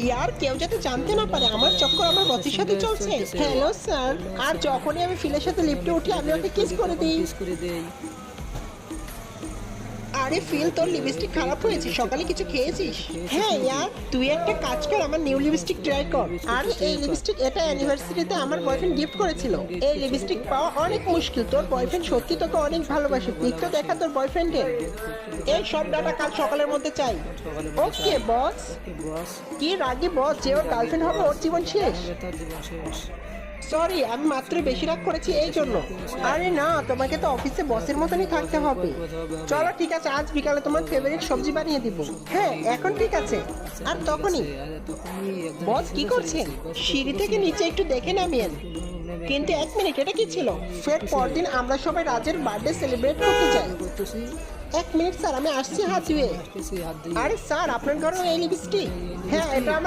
ইয়ার কেউ যাতে জানতে না পারে আমার চক্কর আমার বসের সাথে চলছে। Hello sir. আর যখনই আমি ফিলের সাথে লিফটে উঠি আমি ওকে কিস করে দিই। আরে ফিল, তোর লিপস্টিক খারাপ হয়েছে, সকালে কিছু খেয়েছিস? হ্যাঁ ইয়ার, তুই একটা কাজ কর, আমার নিউ লিপস্টিক ট্রাই কর। আর এই লিপস্টিক এটা অ্যানিভার্সারিতে আমার বয়ফ্রেন্ড গিফট করেছিল। এই লিপস্টিক পাওয়া অনেক মুশকিল। তোর বয়ফ্রেন্ড সত্যি তোকে অনেক ভালোবাসে। পিকটা দেখা তোর বয়ফ্রেন্ডের। এই সব ডাটা কাল সকালের মধ্যে চাই। ওকে বস। কি রাগি বস, যে ওর গার্লফ্রেন্ড হবে ওর জীবন শেষ। সরি, আমি মাত্র বেশি রাগ করেছি এই জন্য। আরে না, তোমাকে তো অফিসে বসের মতনই থাকতে হবে। চলো ঠিক আছে, আজ বিকালে তোমার ফেভারিট সবজি বানিয়ে দিব। হ্যাঁ এখন ঠিক আছে। আর তখনই বস কি করছেন? সিঁড়ি থেকে নিচে একটু দেখে নামিয়েন। কিন্তু এক মিনিট, এটা কি ছিল? ফের পরদিন আমরা সবাই রাজের বার্থডে সেলিব্রেট করতে যাই। এক মিনিট স্যার, আমি আসছি হাত ধুয়ে। আরে স্যার, আপনার ঘরে এই লিপস্টিক? হ্যাঁ, এটা আমার